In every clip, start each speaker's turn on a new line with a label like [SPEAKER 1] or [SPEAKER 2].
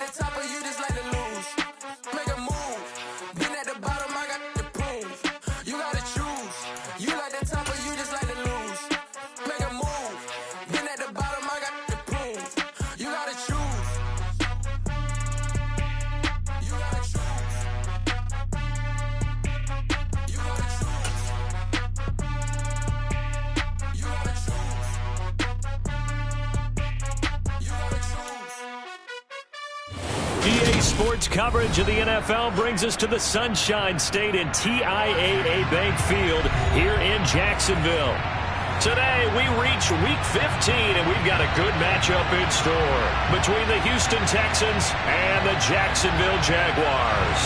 [SPEAKER 1] the top of you just like to lose. Make a move. Been at the bottom, I got the proof. You gotta choose. You like the top of you just like to lose. Make a move. Been at the bottom, I got the proof. You gotta choose. You gotta choose. You gotta choose. You gotta choose. You gotta choose.
[SPEAKER 2] EA Sports coverage of the NFL brings us to the Sunshine State and TIAA Bank Field here in Jacksonville. Today, we reach Week 15, and we've got a good matchup in store between the Houston Texans and the Jacksonville Jaguars.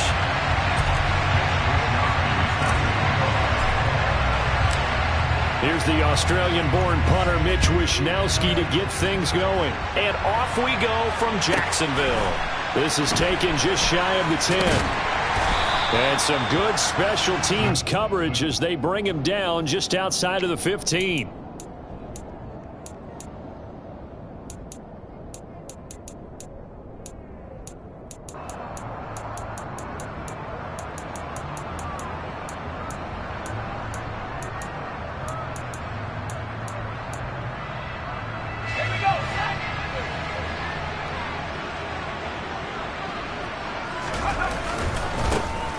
[SPEAKER 2] Here's the Australian-born punter Mitch Wishnowsky to get things going. And off we go from Jacksonville. This is taken just shy of the 10. And some good special teams coverage as they bring him down just outside of the 15.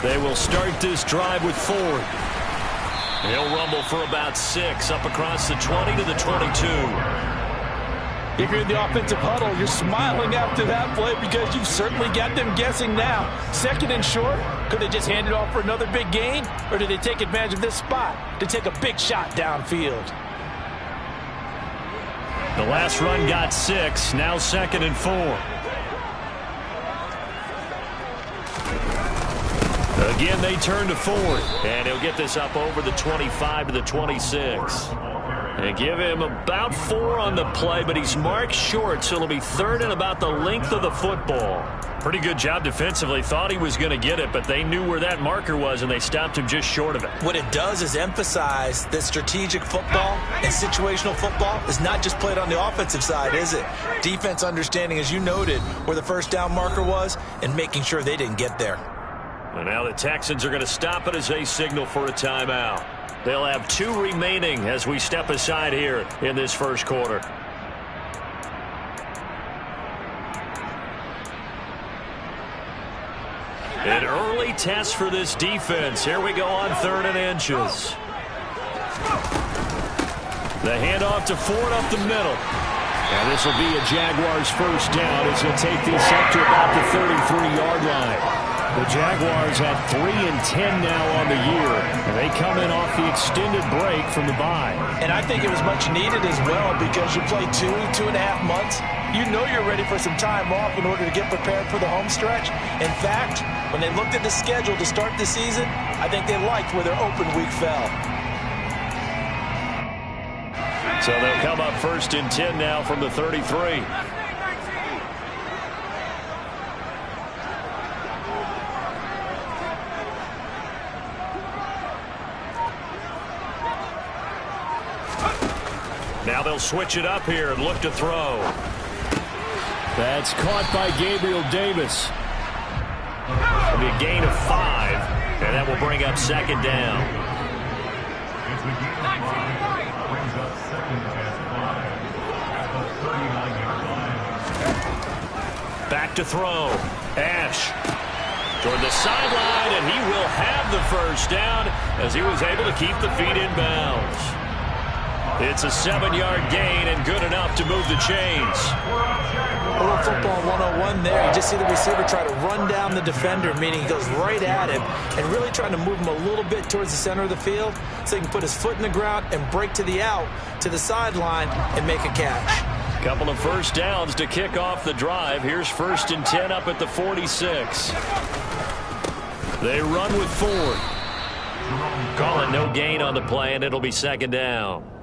[SPEAKER 2] They will start this drive with Ford. He'll rumble for about 6 up across the 20 to the 22.
[SPEAKER 3] If you're in the offensive huddle, you're smiling after that play because you've certainly got them guessing now. Second and short, could they just hand it off for another big gain? Or did they take advantage of this spot to take a big shot downfield?
[SPEAKER 2] The last run got 6, now 2nd and 4. Again, they turn to Ford, and he'll get this up over the 25 to the 26. They give him about 4 on the play, but he's marked short, so it'll be 3rd and about the length of the football. Pretty good job defensively. Thought he was going to get it, but they knew where that marker was, and they stopped him just short of it.
[SPEAKER 3] What it does is emphasize that strategic football and situational football is not just played on the offensive side, is it? Defense understanding, as you noted, where the first down marker was and making sure they didn't get there.
[SPEAKER 2] And now the Texans are going to stop it as they signal for a timeout. They'll have 2 remaining as we step aside here in this first quarter. An early test for this defense. Here we go on 3rd and inches. The handoff to Ford up the middle. And this will be a Jaguars first down as he'll take this up to about the 33-yard line. The Jaguars at 3-10 now on the year, and they come in off the extended break from the bye.
[SPEAKER 3] And I think it was much needed as well because you play 2.5 months. You know you're ready for some time off in order to get prepared for the home stretch. In fact, when they looked at the schedule to start the season, I think they liked where their open week fell.
[SPEAKER 2] So they'll come up 1st and 10 now from the 33. Now they'll switch it up here and look to throw. That's caught by Gabriel Davis. It'll be a gain of 5, and that will bring up 2nd down. Back to throw. Ash toward the sideline, and he will have the first down as he was able to keep the feet in bounds. It's a 7-yard gain and good enough to move the chains.
[SPEAKER 3] A little football 101 there. You just see the receiver try to run down the defender, meaning he goes right at him and really trying to move him a little bit towards the center of the field so he can put his foot in the ground and break to the out, to the sideline, and make a catch.
[SPEAKER 2] Couple of first downs to kick off the drive. Here's 1st and 10 up at the 46. They run with Ford. Calling no gain on the play, and it'll be 2nd down.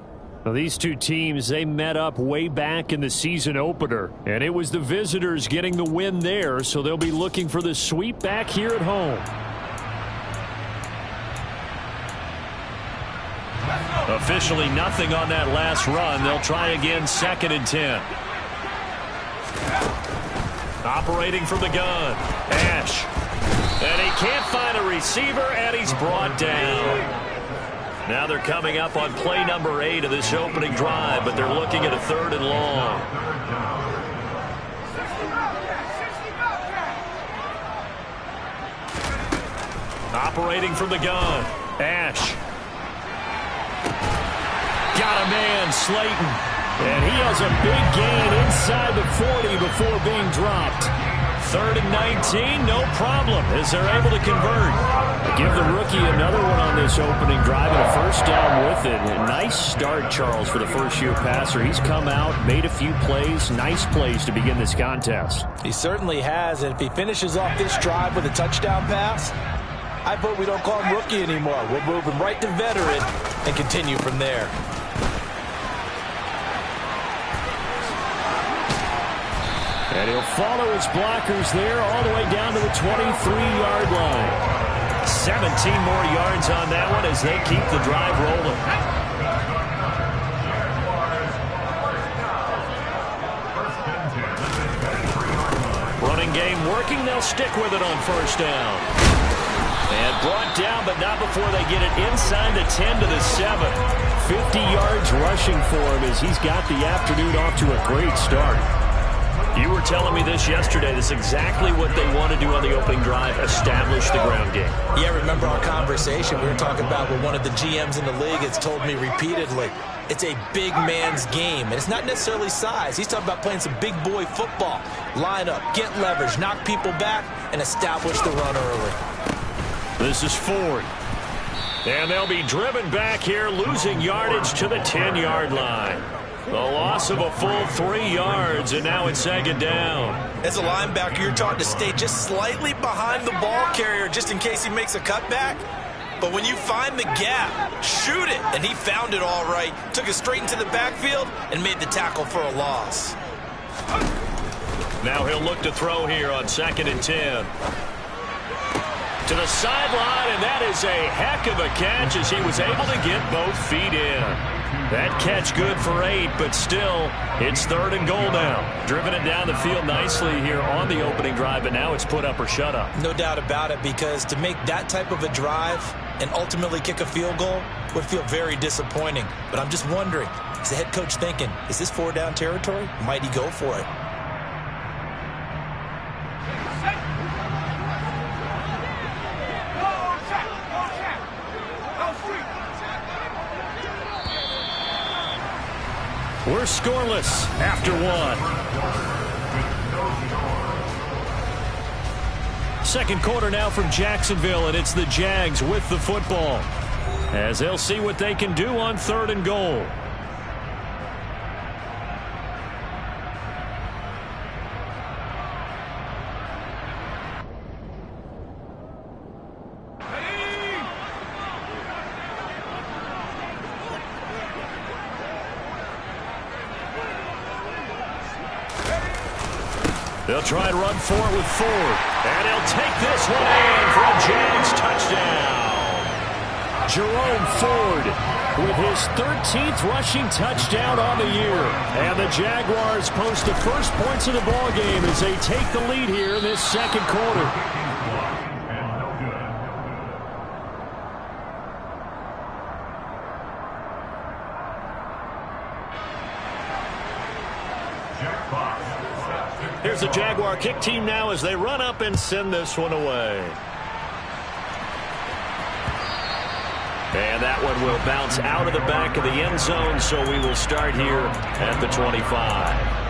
[SPEAKER 2] Now, these two teams, they met up way back in the season opener, and it was the visitors getting the win there, so they'll be looking for the sweep back here at home. Officially nothing on that last run. They'll try again 2nd and 10. Operating from the gun, Ash. And he can't find a receiver, and he's brought down. Now they're coming up on play number 8 of this opening drive, but they're looking at a 3rd and long. Operating from the gun, Ash. Got a man, Slayton. And he has a big gain inside the 40 before being dropped. 3rd and 19, no problem, as they're able to convert. Give the rookie another one on this opening drive and a first down with it. A nice start, Charles, for the first-year passer. He's come out, made a few plays, nice plays to begin this contest.
[SPEAKER 3] He certainly has, and if he finishes off this drive with a touchdown pass, I vote we don't call him rookie anymore. We'll move him right to veteran and continue from there.
[SPEAKER 2] And he'll follow his blockers there all the way down to the 23-yard line. 17 more yards on that one as they keep the drive rolling. Running game working. They'll stick with it on first down. And brought down, but not before they get it inside the 10 to the 7. 50 yards rushing for him as he's got the afternoon off to a great start. You were telling me this yesterday. This is exactly what they want to do on the opening drive, establish the ground game.
[SPEAKER 3] Yeah, remember our conversation we were talking about with one of the GMs in the league has told me repeatedly, it's a big man's game. And it's not necessarily size. He's talking about playing some big boy football. Line up, get leverage, knock people back, and establish the run early.
[SPEAKER 2] This is Ford. And they'll be driven back here, losing yardage to the 10-yard line. The loss of a full 3 yards, and now it's 2nd down.
[SPEAKER 3] As a linebacker, you're taught to stay just slightly behind the ball carrier just in case he makes a cutback. But when you find the gap, shoot it. And he found it all right. Took it straight into the backfield and made the tackle for a loss.
[SPEAKER 2] Now he'll look to throw here on 2nd and 10. To the sideline, and that is a heck of a catch as he was able to get both feet in. That catch good for 8, but still, it's 3rd and goal now. Driven it down the field nicely here on the opening drive, but now it's put up or shut up.
[SPEAKER 3] No doubt about it, because to make that type of a drive and ultimately kick a field goal would feel very disappointing. But I'm just wondering, is the head coach thinking, is this 4-down territory? Might he go for it?
[SPEAKER 2] We're scoreless after 1. Second quarter now from Jacksonville, and it's the Jags with the football, as they'll see what they can do on 3rd and goal. They'll try and run for it with Ford. And he'll take this one in for a Jags touchdown. Jerome Ford with his 13th rushing touchdown on the year. And the Jaguars post the first points of the ball game as they take the lead here in this second quarter. Here's the Jaguar kick team now as they run up and send this one away. And that one will bounce out of the back of the end zone, so we will start here at the 25.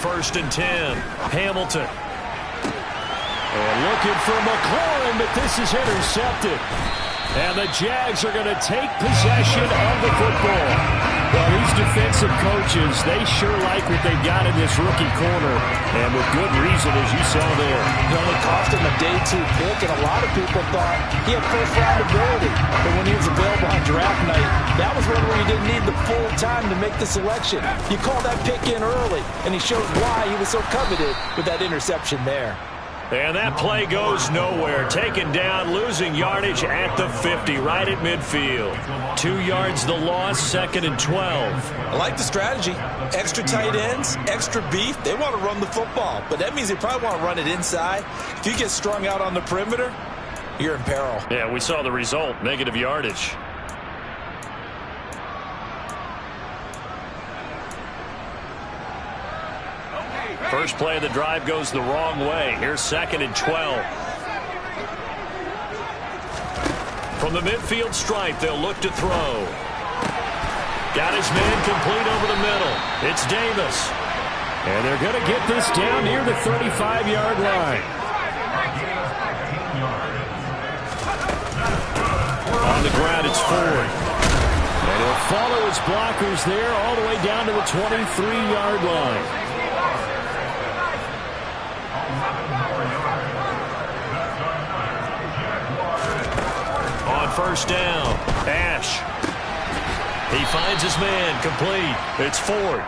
[SPEAKER 2] First and 10, Hamilton. And looking for McLaurin, but this is intercepted. And the Jags are going to take possession of the football. Well, these defensive coaches, they sure like what they've got in this rookie corner, and with good reason, as you saw there.
[SPEAKER 3] It only cost him a day 2 pick, and a lot of people thought he had first-round ability. But when he was available on draft night, that was one where you didn't need the full time to make the selection. You call that pick in early, and he shows why he was so coveted with that interception there.
[SPEAKER 2] And that play goes nowhere. Taken down, losing yardage at the 50, right at midfield. 2 yards the loss, 2nd and 12.
[SPEAKER 3] I like the strategy. Extra tight ends, extra beef. They want to run the football, but that means they probably want to run it inside. If you get strung out on the perimeter, you're in peril.
[SPEAKER 2] Yeah, we saw the result, negative yardage. First play of the drive goes the wrong way. Here's 2nd and 12. From the midfield stripe, they'll look to throw. Got his man complete over the middle. It's Davis. And they're going to get this down near the 35-yard line. On the ground, it's Ford. And he'll follow his blockers there all the way down to the 23-yard line. On first down, Ash. He finds his man, complete. It's Ford.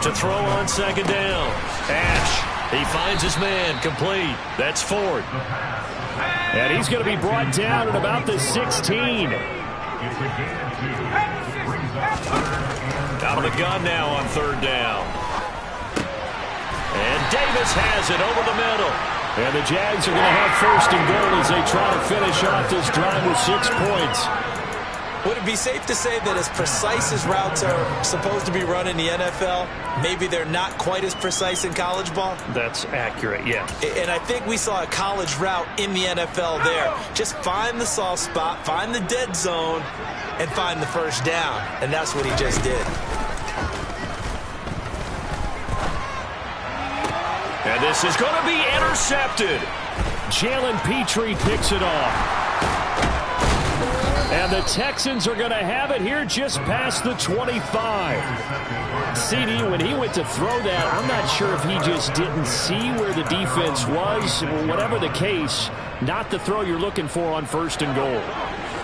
[SPEAKER 2] To throw on 2nd down, Ash. He finds his man, complete. That's Ford. And he's going to be brought down at about the 16. Out of the gun now on 3rd down. And Davis has it over the middle. And the Jags are going to have 1st and goal as they try to finish off this drive with 6 points.
[SPEAKER 3] Would it be safe to say that as precise as routes are supposed to be run in the NFL, maybe they're not quite as precise in college ball?
[SPEAKER 2] That's accurate, yeah.
[SPEAKER 3] And I think we saw a college route in the NFL there. Just find the soft spot, find the dead zone, and find the first down. And that's what he just did.
[SPEAKER 2] And this is going to be intercepted. Jalen Petrie picks it off. And the Texans are going to have it here just past the 25. CD, when he went to throw that, I'm not sure if he just didn't see where the defense was. Whatever the case, not the throw you're looking for on 1st and goal.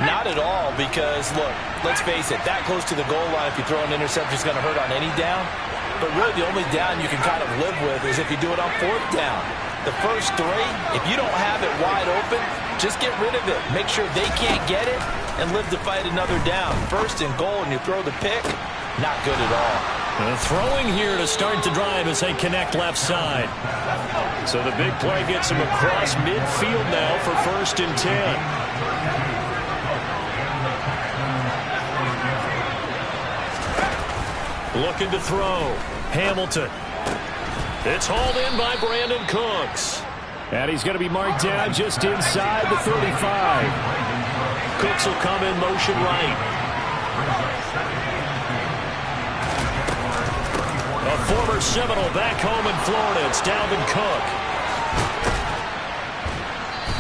[SPEAKER 3] Not at all, because, look, let's face it, that close to the goal line, if you throw an interception, is going to hurt on any down. But really, the only down you can kind of live with is if you do it on 4th down. The first 3, if you don't have it wide open, just get rid of it. Make sure they can't get it and live to fight another down. 1st and goal, and you throw the pick, not good at all.
[SPEAKER 2] And throwing here to start the drive as they connect left side. So the big play gets him across midfield now for 1st and 10. Looking to throw. Hamilton. It's hauled in by Brandon Cooks. And he's going to be marked down just inside the 35. Cooks will come in motion right. A former Seminole back home in Florida. It's Dalvin Cook.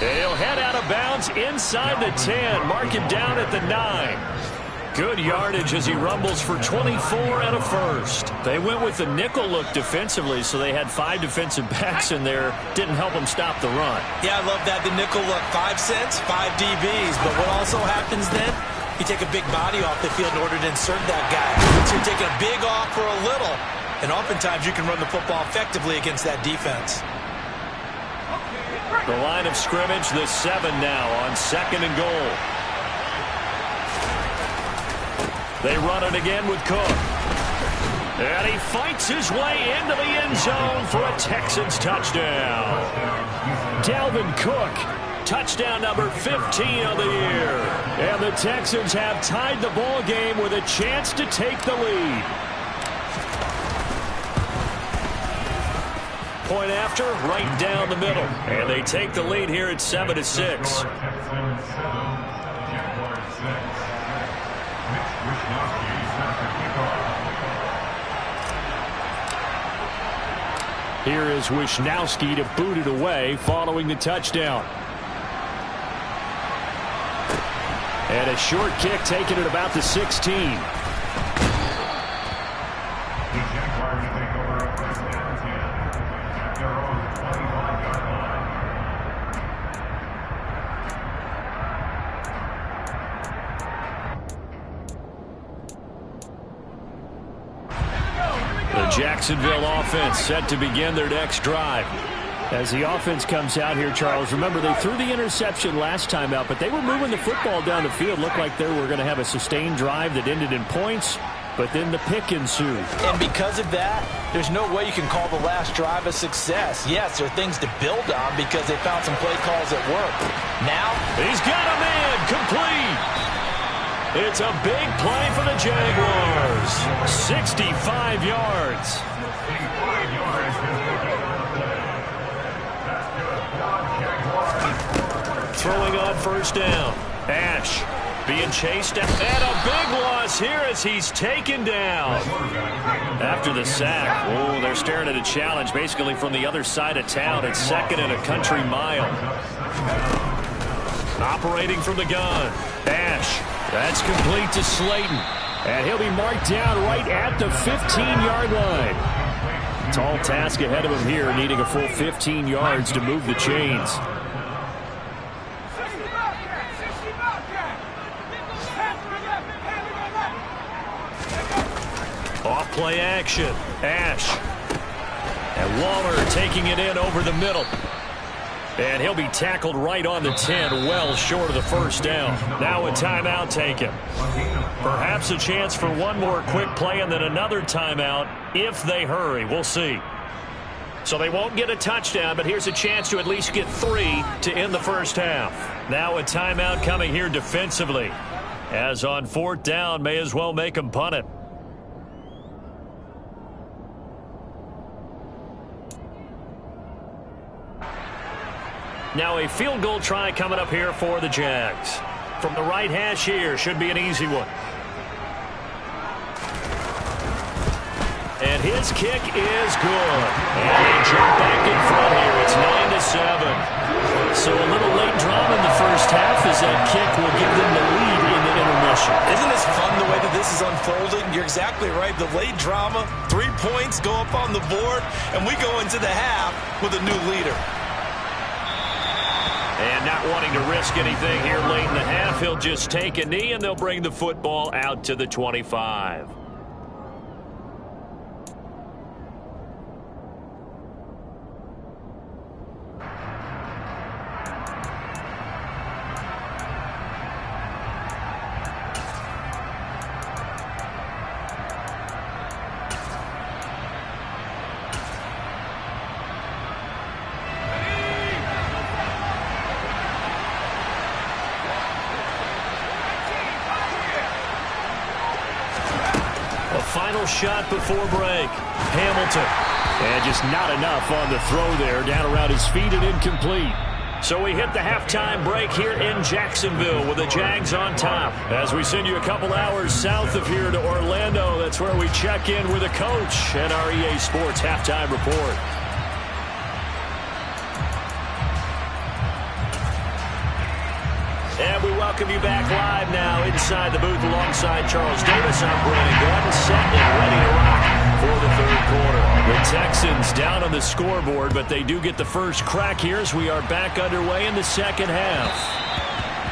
[SPEAKER 2] He'll head out of bounds inside the 10. Mark him down at the 9. Good yardage as he rumbles for 24 and a first. They went with the nickel look defensively, so they had 5 defensive backs in there. Didn't help them stop the run.
[SPEAKER 3] Yeah, I love that, the nickel look. 5 cents, 5 DBs. But what also happens then, you take a big body off the field in order to insert that guy. So you're taking a big off for a little. And oftentimes you can run the football effectively against that defense.
[SPEAKER 2] The line of scrimmage, the 7 now on 2nd and goal. They run it again with Cook. And he fights his way into the end zone for a Texans touchdown. Dalvin Cook, touchdown number 15 of the year. And the Texans have tied the ball game with a chance to take the lead. Point after, right down the middle. And they take the lead here at 7-6. Here is Wisnowski to boot it away following the touchdown. And a short kick taken at about the 16. Jacksonville offense set to begin their next drive. As the offense comes out here, Charles, remember they threw the interception last time out, but they were moving the football down the field. Looked like they were going to have a sustained drive that ended in points, but then the pick ensued.
[SPEAKER 3] And because of that, there's no way you can call the last drive a success. Yes, there are things to build on because they found some play calls that work. Now,
[SPEAKER 2] he's got a man complete. It's a big play for the Jaguars. 65 yards. Throwing on first down. Ash being chased, and a big loss here as he's taken down. After the sack, oh, they're staring at a challenge basically from the other side of town. It's 2nd and a country mile. Operating from the gun. Ash. That's complete to Slayton. And he'll be marked down right at the 15-yard line. Tall task ahead of him here, needing a full 15 yards to move the chains. Off play action. Ash. And Waller taking it in over the middle. And he'll be tackled right on the 10, well short of the first down. Now a timeout taken. Perhaps a chance for one more quick play and then another timeout if they hurry. We'll see. So they won't get a touchdown, but here's a chance to at least get 3 to end the first half. Now a timeout coming here defensively. As on 4th down, may as well make them punt it. Now a field goal try coming up here for the Jags. From the right hash here, should be an easy one. And his kick is good. And they jump back in front here. It's 9-7. So a little late drama in the first half as that kick will give them the lead in the intermission.
[SPEAKER 3] Isn't this fun the way that this is unfolding? You're exactly right. The late drama, 3 points go up on the board, and we go into the half with a new leader.
[SPEAKER 2] And not wanting to risk anything here late in the half, he'll just take a knee and they'll bring the football out to the 25. Final shot before break. Hamilton. And just not enough on the throw there. Down around his feet and incomplete. So we hit the halftime break here in Jacksonville with the Jags on top. As we send you a couple hours south of here to Orlando, that's where we check in with the coach and our EA Sports halftime report. And we welcome you back live now inside the booth alongside Charles Davis. I'm Brandon Gordon, set and ready to rock for the third quarter. The Texans down on the scoreboard, but they do get the first crack here as we are back underway in the second half.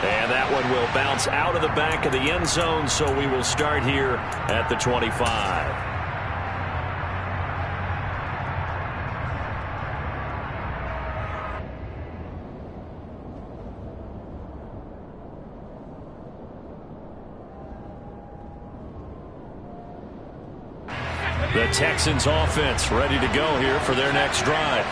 [SPEAKER 2] And that one will bounce out of the back of the end zone, so we will start here at the 25. The Texans offense ready to go here for their next drive.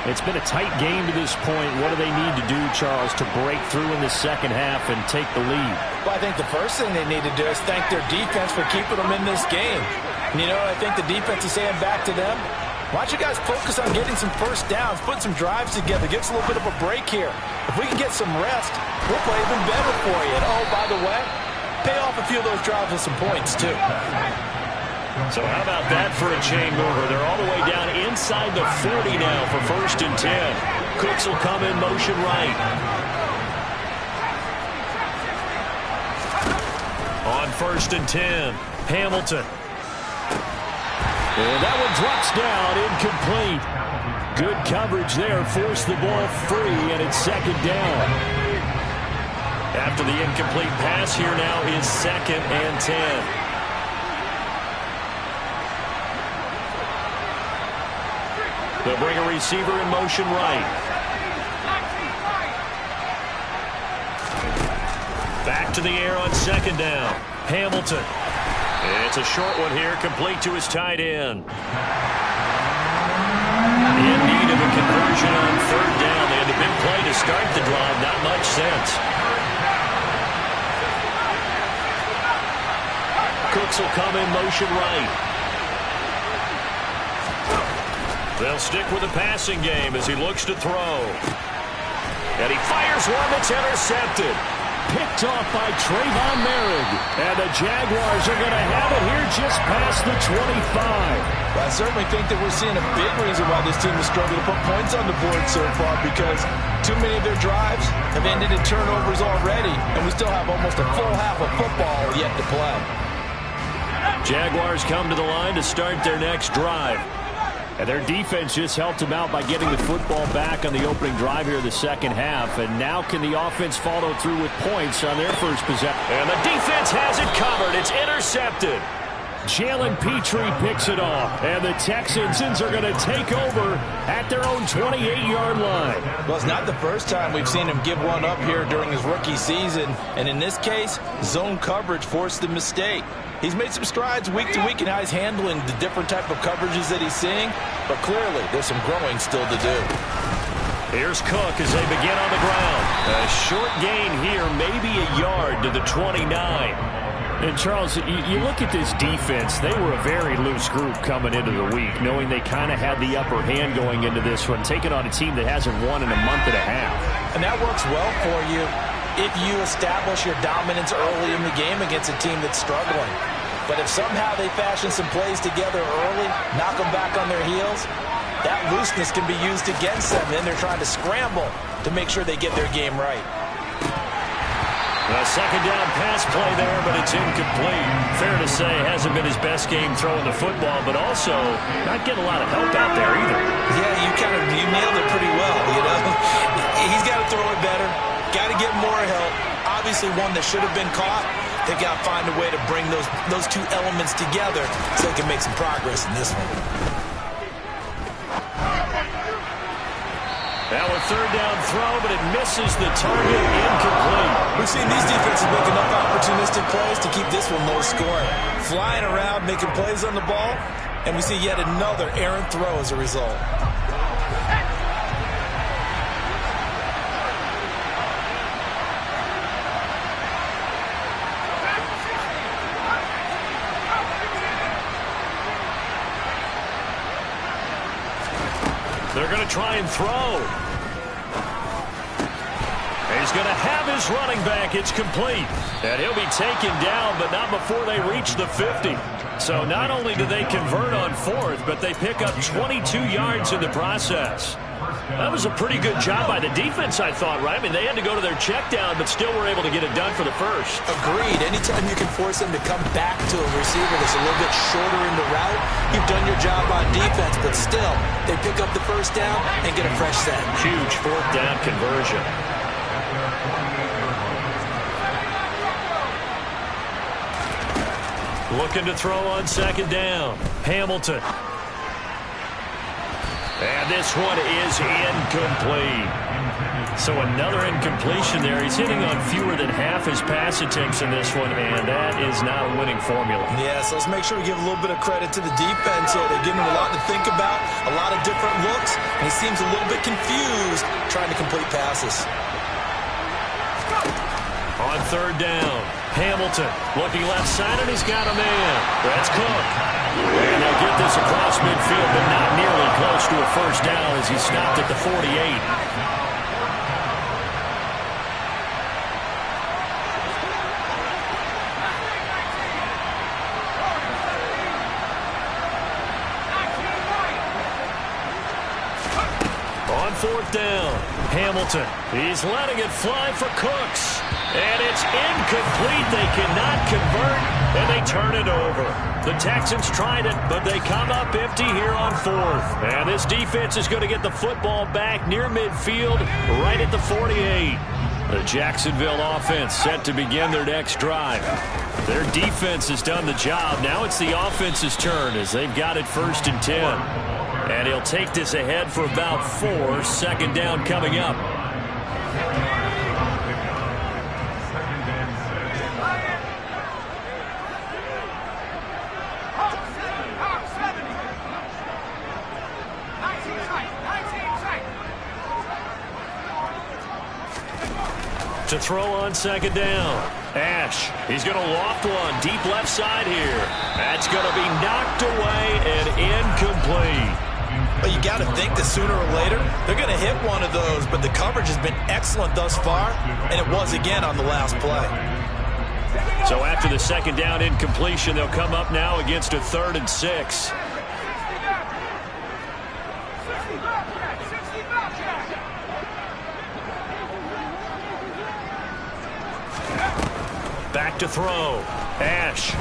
[SPEAKER 2] It's been a tight game to this point. What do they need to do, Charles, to break through in the second half and take the lead?
[SPEAKER 3] Well, I think the first thing they need to do is thank their defense for keeping them in this game. You know, I think the defense is saying back to them, why don't you guys focus on getting some first downs, put some drives together, give us a little bit of a break here. If we can get some rest, we'll play even better for you. And, oh, by the way, pay off a few of those drives with some points, too.
[SPEAKER 2] So how about that for a chain mover? They're all the way down inside the 40 now for 1st and 10. Cooks will come in motion right. On 1st and 10, Hamilton. And that one drops down, incomplete. Good coverage there, forced the ball free, and it's 2nd down. After the incomplete pass, here now is 2nd and 10. They'll bring a receiver in motion right. Back to the air on 2nd down. Hamilton. It's a short one here, complete to his tight end. In need of a conversion on 3rd down. They had a big play to start the drive, not much sense. Cooks will come in motion right. They'll stick with the passing game as he looks to throw. And he fires one that's intercepted. Picked off by Trayvon Merrick. And the Jaguars are going to have it here just past the 25.
[SPEAKER 3] Well, I certainly think that we're seeing a big reason why this team has struggled to put points on the board so far, because too many of their drives have ended in turnovers already, and we still have almost a full half of football yet to play.
[SPEAKER 2] Jaguars come to the line to start their next drive. And their defense just helped them out by getting the football back on the opening drive here in the 2nd half. And now can the offense follow through with points on their first possession? And the defense has it covered. It's intercepted. Jalen Petrie picks it off. And the Texans are going to take over at their own 28-yard line.
[SPEAKER 3] Well, it's not the first time we've seen him give one up here during his rookie season. And in this case, zone coverage forced the mistake. He's made some strides week to week in how he's handling the different type of coverages that he's seeing, but clearly there's some growing still to do.
[SPEAKER 2] Here's Cook as they begin on the ground. A short gain here, maybe a yard to the 29. And, Charles, you look at this defense, they were a very loose group coming into the week, knowing they kind of had the upper hand going into this one, taking on a team that hasn't won in a month and a half.
[SPEAKER 3] And that works well for you if you establish your dominance early in the game against a team that's struggling. But if somehow they fashion some plays together early, knock them back on their heels, that looseness can be used against them. Then they're trying to scramble to make sure they get their game right.
[SPEAKER 2] A 2nd down pass play there, but it's incomplete. Fair to say, hasn't been his best game throwing the football, but also not getting a lot of help out there either.
[SPEAKER 3] Yeah, you nailed it pretty well, you know. He's got to throw it better. Got to get more help. Obviously one that should have been caught. They've got to find a way to bring those two elements together so they can make some progress in this one.
[SPEAKER 2] Now a 3rd down throw, but it misses the target, incomplete.
[SPEAKER 3] We've seen these defenses make enough opportunistic plays to keep this one low scoring. Flying around, making plays on the ball, and we see yet another errant throw as a result.
[SPEAKER 2] They're going to try and throw. He's going to have his running back. It's complete. And he'll be taken down, but not before they reach the 50. So not only do they convert on 4th, but they pick up 22 yards in the process. That was a pretty good job by the defense, I thought, right? I mean, they had to go to their check down, but still were able to get it done for the first.
[SPEAKER 3] Agreed. Anytime you can force them to come back to a receiver that's a little bit shorter in the route, you've done your job on defense, but still, they pick up the 1st down and get a fresh set.
[SPEAKER 2] Huge 4th down conversion. Looking to throw on 2nd down. Hamilton. And this one is incomplete. So another incompletion there. He's hitting on fewer than half his pass attempts in this one, and that is not a winning formula.
[SPEAKER 3] Yeah, so let's make sure we give a little bit of credit to the defense here. They're giving him a lot to think about, a lot of different looks, and he seems a little bit confused trying to complete passes.
[SPEAKER 2] On 3rd down, Hamilton looking left side, and he's got a man. That's Cook. And they'll get this across midfield, but not nearly close to a 1st down as he stopped at the 48. On fourth down, Hamilton. He's letting it fly for Cooks. And it's incomplete. They cannot convert, and they turn it over. The Texans tried it, but they come up empty here on fourth. And this defense is going to get the football back near midfield, right at the 48. The Jacksonville offense set to begin their next drive. Their defense has done the job. Now it's the offense's turn as they've got it 1st and 10. And he'll take this ahead for about 4. Second down coming up. To throw on second down. Ash, he's going to loft one deep left side here. That's going to be knocked away and incomplete.
[SPEAKER 3] Well, you got to think that sooner or later they're going to hit one of those, but the coverage has been excellent thus far, and it was again on the last play.
[SPEAKER 2] So after the second down incompletion, they'll come up now against a 3rd and 6. Back to throw. Ash.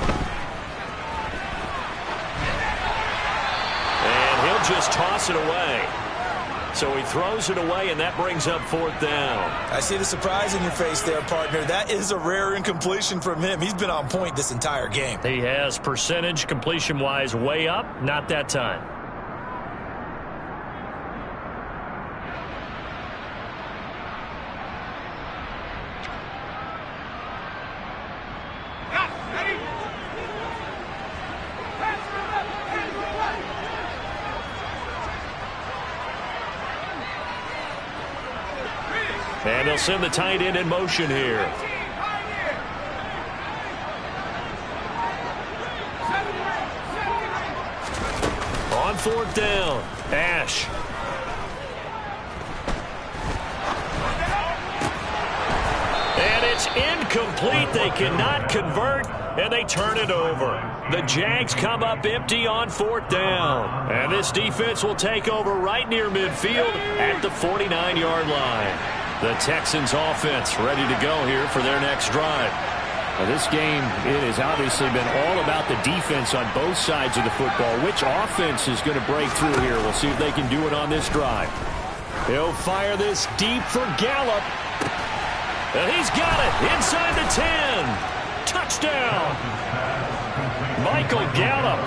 [SPEAKER 2] And he'll just toss it away. So he throws it away, and that brings up 4th down.
[SPEAKER 3] I see the surprise in your face there, partner. That is a rare incompletion from him. He's been on point this entire game.
[SPEAKER 2] He has percentage completion-wise way up. Not that time. And they'll send the tight end in motion here. On 4th down, Ash. And it's incomplete. They cannot convert, and they turn it over. The Jags come up empty on 4th down. And this defense will take over right near midfield at the 49-yard line. The Texans offense ready to go here for their next drive.
[SPEAKER 4] Well, this game, it has obviously been all about the defense on both sides of the football. Which offense is going to break through here? We'll see if they can do it on this drive.
[SPEAKER 2] He'll fire this deep for Gallup. And he's got it inside the 10. Touchdown. Michael Gallup,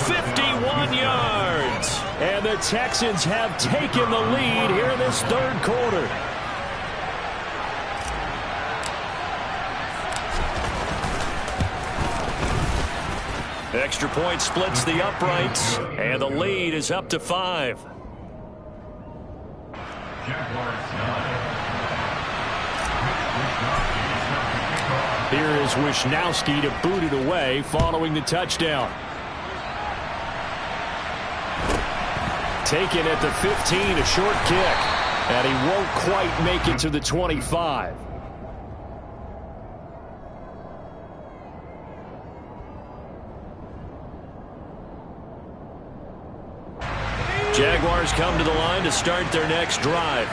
[SPEAKER 2] 51 yards. And the Texans have taken the lead here in this 3rd quarter. Extra point splits the uprights, and the lead is up to 5.
[SPEAKER 4] Here is Wisnowski to boot it away following the touchdown.
[SPEAKER 2] Taken at the 15, a short kick, and he won't quite make it to the 25. Jaguars come to the line to start their next drive.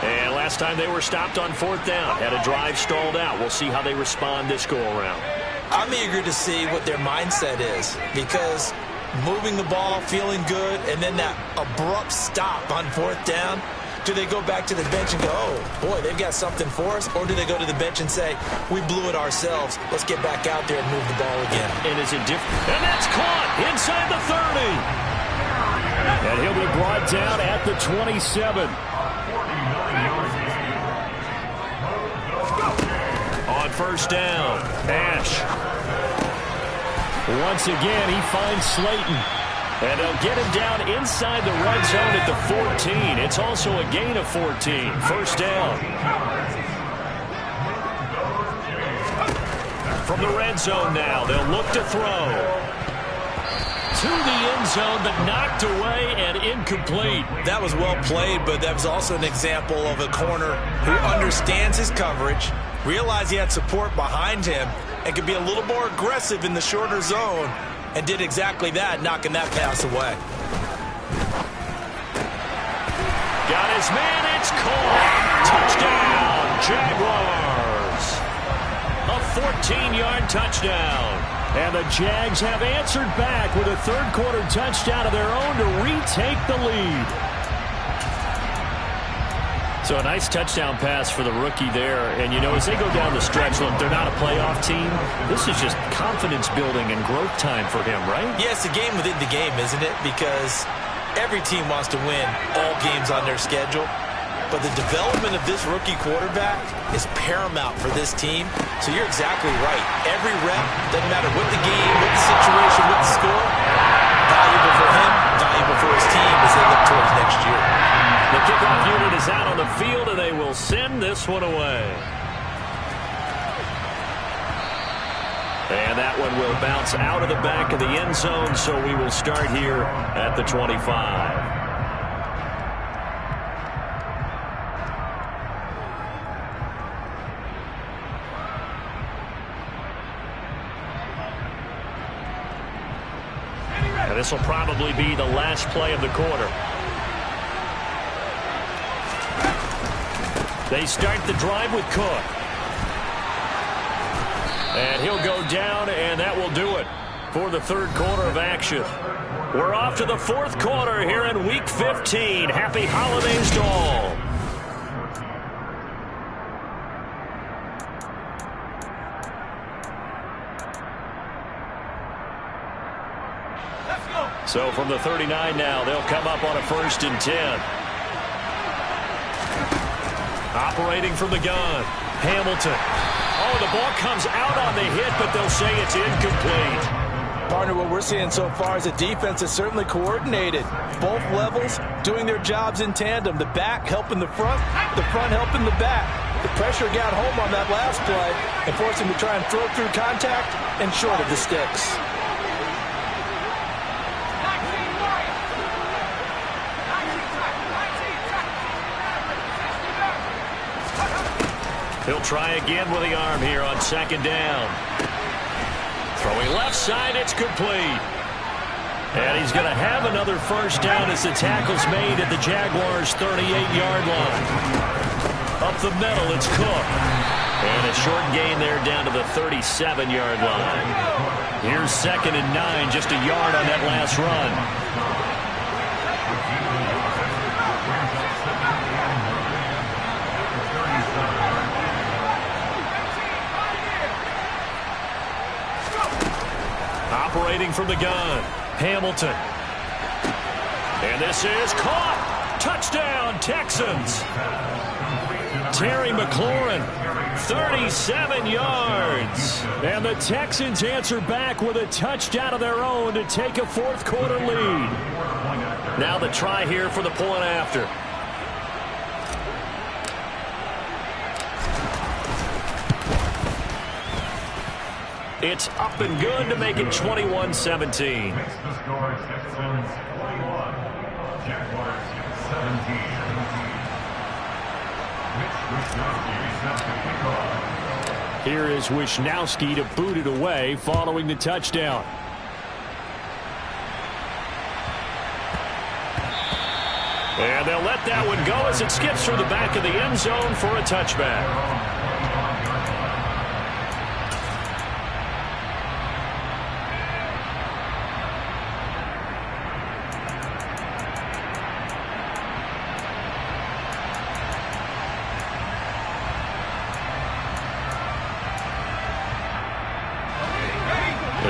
[SPEAKER 2] And last time they were stopped on 4th down, had a drive stalled out. We'll see how they respond this go-around.
[SPEAKER 3] I'm eager to see what their mindset is, because moving the ball, feeling good, and then that abrupt stop on 4th down, do they go back to the bench and go, oh, boy, they've got something for us? Or do they go to the bench and say, we blew it ourselves. Let's get back out there and move the ball again.
[SPEAKER 2] And is it different? And that's caught inside the 30.
[SPEAKER 4] And he'll be brought down at the 27.
[SPEAKER 2] On 1st down, Ash. Once again, he finds Slayton. And they'll get him down inside the red zone at the 14. It's also a gain of 14. 1st down. From the red zone now, they'll look to throw. To the end zone, but knocked away and incomplete.
[SPEAKER 3] That was well played, but that was also an example of a corner who understands his coverage, realized he had support behind him, and could be a little more aggressive in the shorter zone, and did exactly that, knocking that pass away.
[SPEAKER 2] Got his his man. It's caught. Touchdown, Jaguars. A 14-yard touchdown.
[SPEAKER 4] And the Jags have answered back with a third-quarter touchdown of their own to retake the lead.
[SPEAKER 2] So a nice touchdown pass for the rookie there. And, you know, as they go down the stretch, look, they're not a playoff team. This is just confidence building and growth time for him, right?
[SPEAKER 3] Yeah, it's a game within the game, isn't it? Because every team wants to win all games on their schedule. But the development of this rookie quarterback is paramount for this team. So you're exactly right. Every rep, doesn't matter what the game, what the situation, what the score, valuable for him, valuable for his team as they look towards next year.
[SPEAKER 2] The kickoff unit is out on the field, and they will send this one away. And that one will bounce out of the back of the end zone, so we will start here at the 25. And this will probably be the last play of the quarter. They start the drive with Cook. And he'll go down, and that will do it for the third quarter of action. We're off to the fourth quarter here in Week 15. Happy holidays to all. So from the 39 now, they'll come up on a 1st and 10. Operating from the gun, Hamilton. Oh, the ball comes out on the hit, but they'll say it's incomplete.
[SPEAKER 3] Partner, what we're seeing so far is the defense is certainly coordinated. Both levels doing their jobs in tandem. The back helping the front helping the back. The pressure got home on that last play and forced him to try and throw through contact and short of the sticks.
[SPEAKER 2] He'll try again with the arm here on 2nd down. Throwing left side, it's complete. And he's going to have another 1st down as the tackle's made at the Jaguars' 38-yard line. Up the middle, it's Cook. And a short gain there down to the 37-yard line. Here's 2nd and 9, just a yard on that last run. Operating from the gun, Hamilton. And this is caught. Touchdown, Texans. Terry McLaurin, 37 yards. And the Texans answer back with a touchdown of their own to take a fourth quarter lead. Now the try here for the point after. It's up and good to make it 21-17.
[SPEAKER 4] Here is Wisnowski to boot it away following the touchdown.
[SPEAKER 2] And they'll let that one go as it skips through the back of the end zone for a touchback.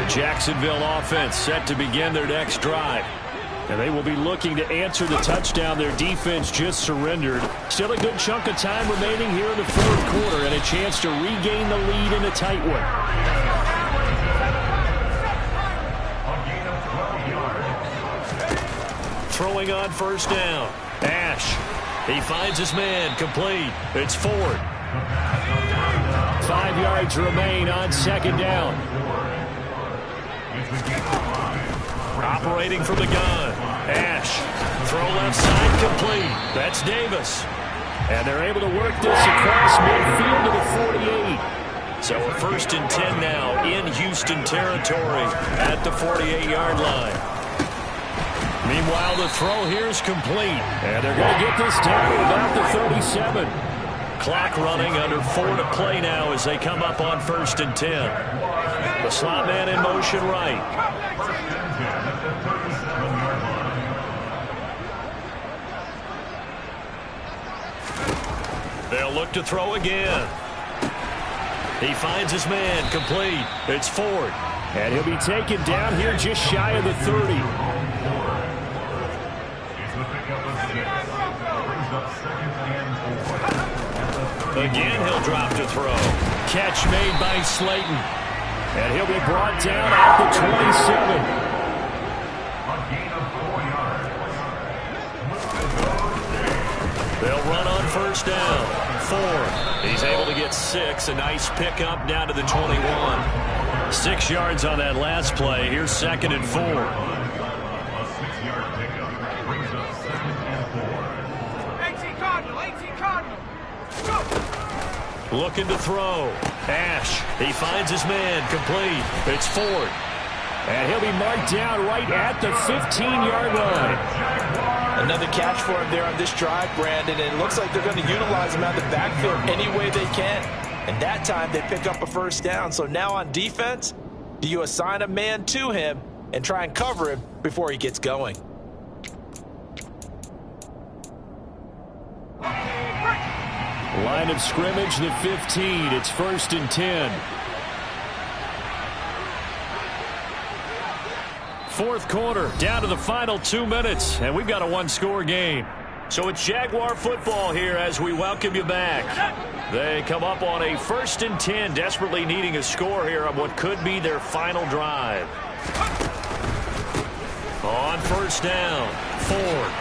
[SPEAKER 2] Jacksonville offense set to begin their next drive.
[SPEAKER 4] And they will be looking to answer the touchdown their defense just surrendered. Still a good chunk of time remaining here in the fourth quarter and a chance to regain the lead in a tight one.
[SPEAKER 2] Throwing on 1st down. Ash. He finds his man. Complete. It's Ford.
[SPEAKER 4] 5 yards remain on 2nd down.
[SPEAKER 2] Operating from the gun. Ash. Throw left side complete. That's Davis.
[SPEAKER 4] And they're able to work this across midfield to the 48.
[SPEAKER 2] So a 1st and 10 now in Houston territory at the 48-yard line. Meanwhile, the throw here is complete. And they're going to get this down about the 37. Clock running, under 4 to play now as they come up on 1st and 10. The slot man in motion right. They'll look to throw again. He finds his man, complete. It's Ford.
[SPEAKER 4] And he'll be taken down here just shy of the 30.
[SPEAKER 2] Again, he'll drop to throw. Catch made by Slayton.
[SPEAKER 4] And he'll be brought down at the 27.
[SPEAKER 2] They'll run on 1st down. Ford. He's able to get 6. A nice pickup down to the 21. 6 yards on that last play. Here's 2nd and 4. Looking to throw. Ash. He finds his man. Complete. It's Ford.
[SPEAKER 4] And he'll be marked down right at the 15-yard line.
[SPEAKER 3] Another catch for him there on this drive, Brandon, and it looks like they're going to utilize him out of the backfield any way they can. And that time they pick up a 1st down. So now on defense, do you assign a man to him and try and cover him before he gets going?
[SPEAKER 4] Line of scrimmage, the 15. It's 1st and 10.
[SPEAKER 2] 4th quarter, down to the final 2 minutes, and we've got a 1-score game. So it's Jaguar football here as we welcome you back. They come up on a 1st and 10, desperately needing a score here on what could be their final drive. On 1st down, Ford.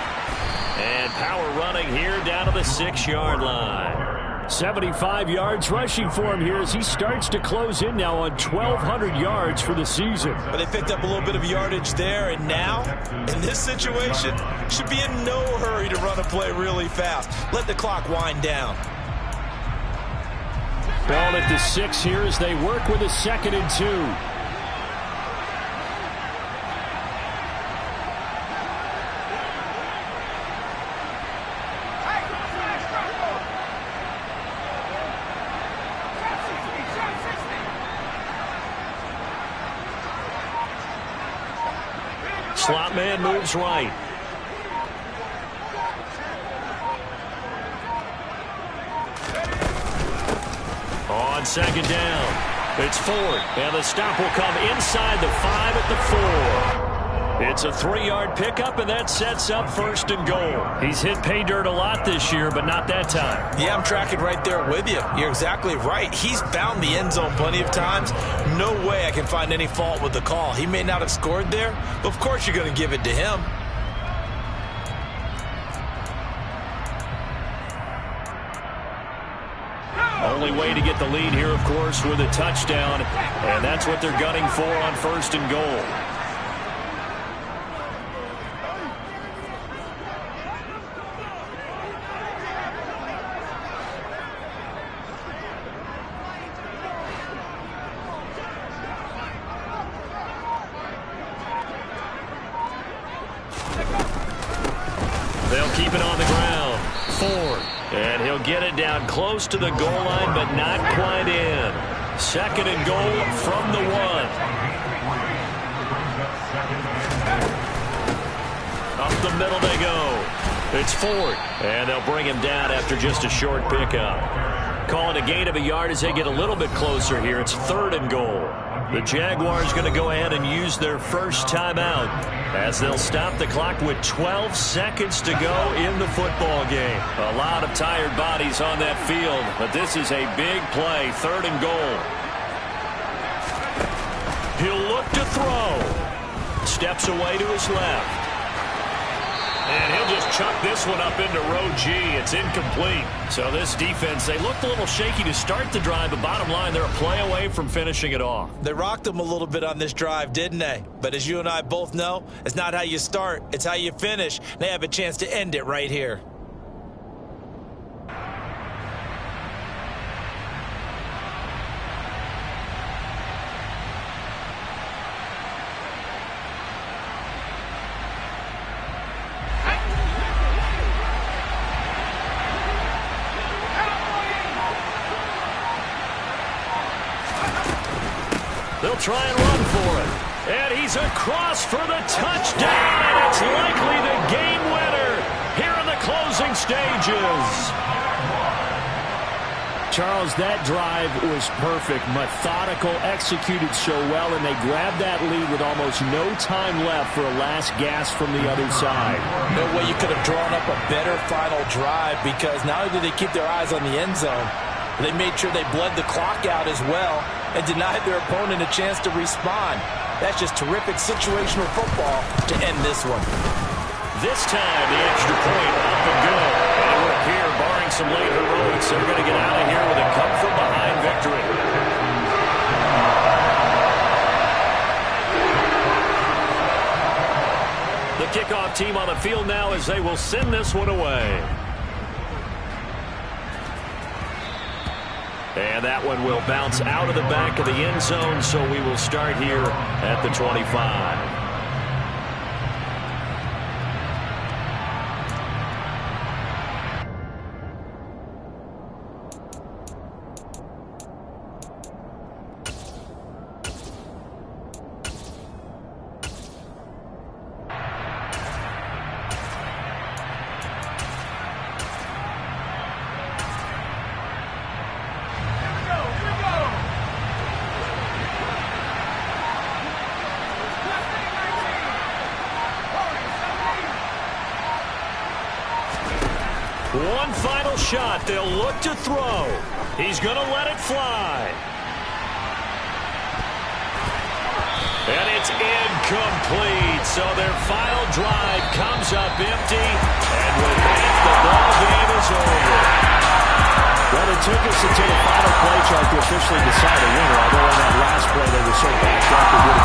[SPEAKER 2] And power running here down to the 6-yard line.
[SPEAKER 4] 75 yards rushing for him here as he starts to close in now on 1,200 yards for the season.
[SPEAKER 3] But they picked up a little bit of yardage there, and now, in this situation, should be in no hurry to run a play really fast. Let the clock wind down.
[SPEAKER 4] Ball at the 6 here as they work with a 2nd and 2.
[SPEAKER 2] Slot man moves right. On 2nd down, it's Ford, and the stop will come inside the 5 at the 4. It's a 3-yard pickup, and that sets up 1st and goal. He's hit pay dirt a lot this year, but not that time.
[SPEAKER 3] Yeah, I'm tracking right there with you. You're exactly right. He's found the end zone plenty of times. No way I can find any fault with the call. He may not have scored there, but of course you're going to give it to him.
[SPEAKER 2] Only way to get the lead here, of course, with a touchdown, and that's what they're gunning for on 1st and goal. They'll keep it on the ground. Ford. And he'll get it down close to the goal line, but not quite in. 2nd and goal from the 1. Up the middle they go. It's Ford. And they'll bring him down after just a short pickup. Calling a gain of a yard as they get a little bit closer here. It's 3rd and goal. The Jaguars going to go ahead and use their first timeout as they'll stop the clock with 12 seconds to go in the football game. A lot of tired bodies on that field, but this is a big play. 3rd and goal. He'll look to throw. Steps away to his left. And he'll just chuck this one up into row G. It's incomplete. So this defense, they looked a little shaky to start the drive, but bottom line, they're a play away from finishing it off.
[SPEAKER 3] They rocked them a little bit on this drive, didn't they? But as you and I both know, it's not how you start, it's how you finish. They have a chance to end it right here.
[SPEAKER 2] They'll try and run for it. And he's across for the touchdown, and it's likely the game winner here in the closing stages.
[SPEAKER 4] Charles, that drive was perfect, methodical, executed so well, and they grabbed that lead with almost no time left for a last gasp from the other side.
[SPEAKER 3] No way you could have drawn up a better final drive, because not only did they keep their eyes on the end zone, they made sure they bled the clock out as well and denied their opponent a chance to respond. That's just terrific situational football to end this one.
[SPEAKER 2] This time, the extra point up and good. And it would appear, barring some late heroics, they're going to get out of here with a come-from-behind victory. The kickoff team on the field now as they will send this one away. And that one will bounce out of the back of the end zone, so we will start here at the 25. One final shot. They'll look to throw. He's going to let it fly. And it's incomplete. So their final drive comes up empty. And with that, the ball game is over.
[SPEAKER 4] Well, it took us until the final play chart to officially decide a winner, although in that last play they were so backed up it would have